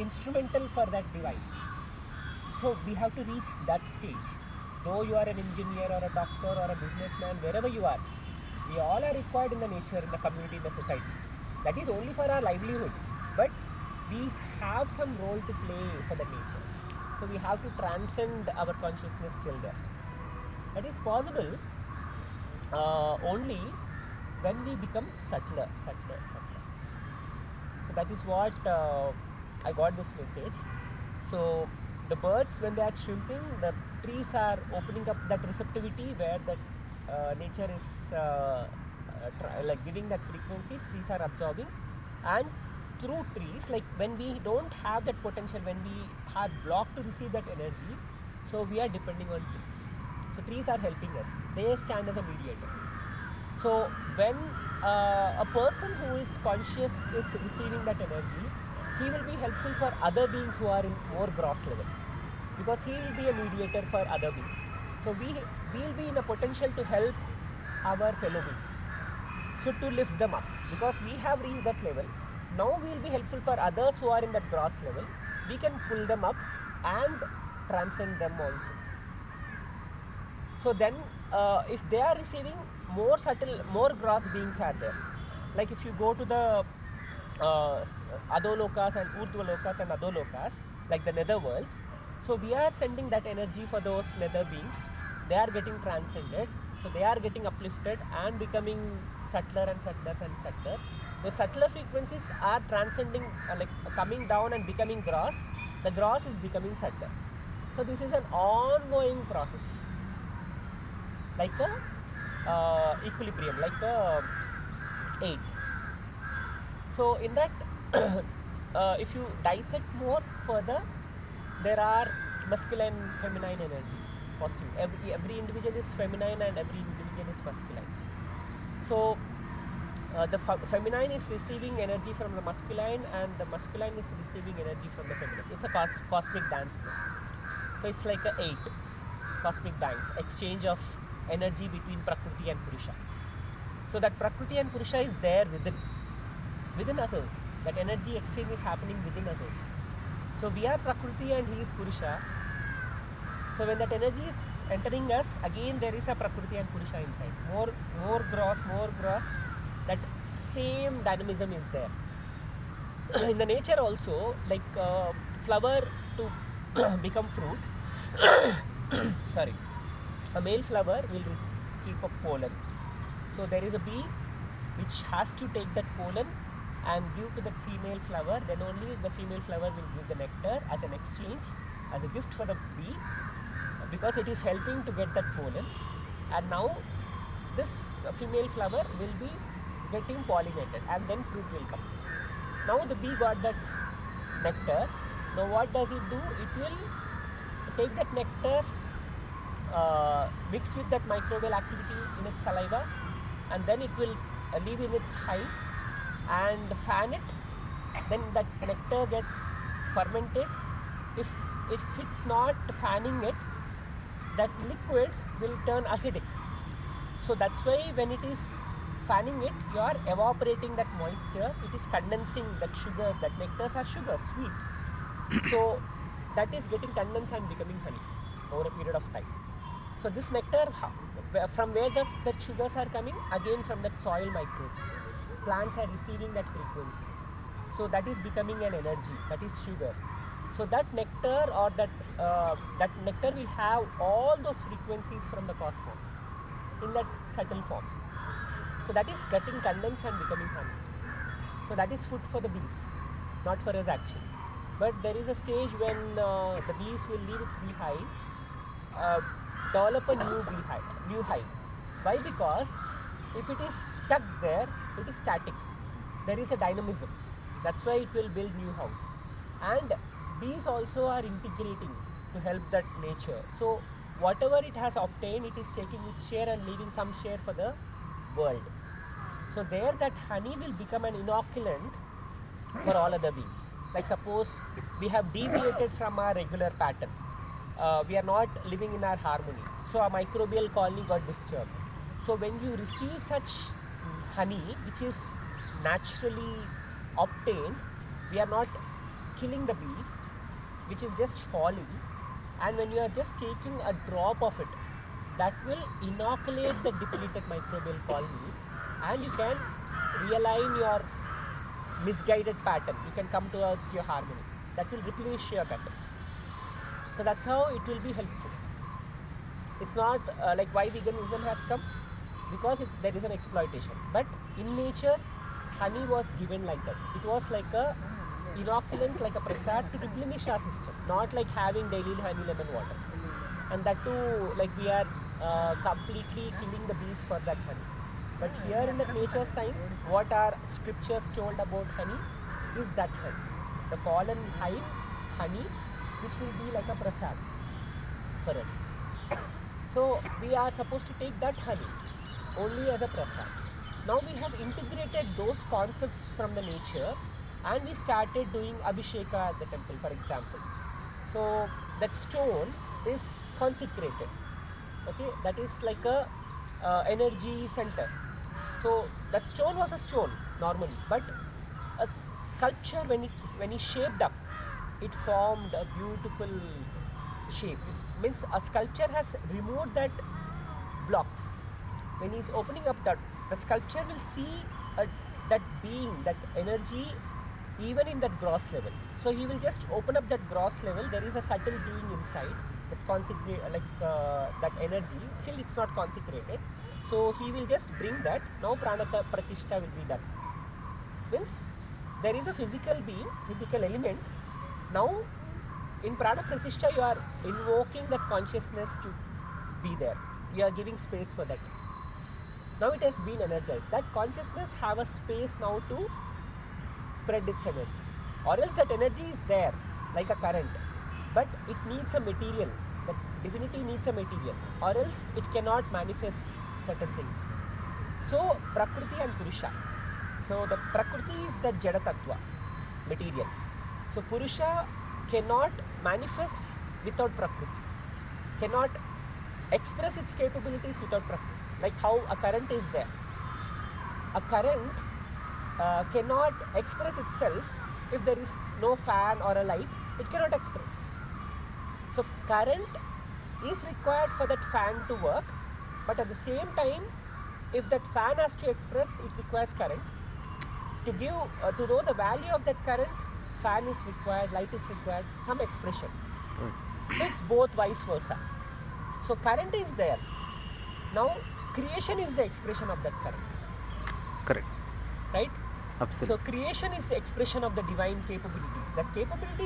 instrumental for that divine. So we have to reach that stage. Though you are an engineer or a doctor or a businessman, wherever you are, we all are required in the nature, in the community, in the society. That is only for our livelihood. But we have some role to play for the nature. So we have to transcend our consciousness till there. That is possible only when we become subtler. So that is what I got this message. So the birds, when they are shrimping, the trees are opening up that receptivity where that nature is like giving that frequencies, trees are absorbing, and through trees, like when we don't have that potential, when we are blocked to receive that energy, so we are depending on trees. So trees are helping us. They stand as a mediator. So when a person who is conscious is receiving that energy, he will be helpful for other beings who are in more gross level, because he will be a mediator for other beings. So we will be in a potential to help our fellow beings, so to lift them up, because we have reached that level. Now we will be helpful for others who are in that gross level. We can pull them up and transcend them also. So then if they are receiving more subtle, more gross beings are there. Like if you go to the Adolokas and Urdhvalokas and Adolokas, like the nether worlds, so we are sending that energy for those nether beings. They are getting transcended, so they are getting uplifted and becoming subtler and subtler and subtler. The subtler frequencies are transcending, like coming down and becoming gross. The gross is becoming subtler. So this is an ongoing process, like a equilibrium, like a 8. So in that, if you dissect more further, there are masculine, feminine energy, positive. Every individual is feminine and every individual is masculine. So the feminine is receiving energy from the masculine, and the masculine is receiving energy from the feminine. It's a cosmic dance. So it's like a 8 cosmic dance, exchange of energy between Prakriti and Purusha. So that Prakriti and Purusha is there within us all. That energy exchange is happening within us all. So we are Prakriti and he is Purusha. So when that energy is entering us, again there is a Prakriti and Purusha inside. More gross. That same dynamism is there. In the nature also, like flower to become fruit, sorry, a male flower will keep up pollen. So there is a bee which has to take that pollen and give to the female flower. Then only the female flower will give the nectar as an exchange, as a gift for the bee, because it is helping to get that pollen. And now this female flower will be getting pollinated, and then fruit will come. Now the bee got that nectar. Now what does it do? It will take that nectar, mix with that microbial activity in its saliva, and then it will leave in its hive and fan it. Then that nectar gets fermented. If it's not fanning it, that liquid will turn acidic. So that's why when it is fanning it, you are evaporating that moisture. It is condensing that sugars. That nectars are sugars, sweet. So that is getting condensed and becoming honey over a period of time. So this nectar, from where that sugars are coming? Again from that soil microbes. Plants are receiving that frequencies. So that is becoming an energy. That is sugar. So that nectar, or that nectar will have all those frequencies from the cosmos in that subtle form. So that is getting condensed and becoming honey. So that is food for the bees, not for us actually. But there is a stage when the bees will leave its beehive, develop a new hive. Why? Because if it is stuck there, it is static. There is a dynamism. That's why it will build new house. And bees also are integrating to help that nature. So whatever it has obtained, it is taking its share and leaving some share for the world. So there that honey will become an inoculant for all other bees. Like suppose we have deviated from our regular pattern. We are not living in our harmony. So our microbial colony got disturbed. So when you receive such honey, which is naturally obtained, we are not killing the bees, which is just falling, and when you are just taking a drop of it, that will inoculate the depleted microbial colony, and you can realign your misguided pattern. You can come towards your harmony. That will replenish your gut. So that's how it will be helpful. It's not like why veganism has come, because there is an exploitation. But in nature, honey was given like that. It was like a inoculant, like a prasad to replenish our system, not like having daily honey lemon water. And that too, like we are completely killing the bees for that honey. But here in the nature science, what our scriptures told about honey is that honey, the fallen hive honey, which will be like a prasad for us. So we are supposed to take that honey only as a prasad. Now we have integrated those concepts from the nature, and we started doing abhisheka at the temple, for example. So that stone is consecrated. Okay, that is like a energy center. So that stone was a stone normally, but a sculpture, when it shaped up, it formed a beautiful shape. It means a sculpture has removed that blocks. When he's opening up that, the sculpture will see that being, that energy, even in that gross level. So he will just open up that gross level. There is a subtle being inside that consecrate, that energy. Still, it's not consecrated. So he will just bring that. Now prana pratishtha will be done. Means there is a physical being, physical element. Now in prana pratishtha, you are invoking that consciousness to be there. You are giving space for that. Now it has been energized. That consciousness have a space now to spread its energy. Or else that energy is there like a current, but it needs a material. That divinity needs a material, or else it cannot manifest certain things. So Prakriti and Purusha. So the Prakriti is the Jada Tattva, material. So Purusha cannot manifest without Prakriti, cannot express its capabilities without Prakriti. Like how a current is there. A current cannot express itself if there is no fan or a light. It cannot express. So current is required for that fan to work, but at the same time, if that fan has to express, it requires current. To give, to know the value of that current, fan is required, light is required, some expression. So it's both vice versa. So current is there. Now creation is the expression of that current. Correct. Right? Absolutely. So creation is the expression of the divine capabilities. That capability is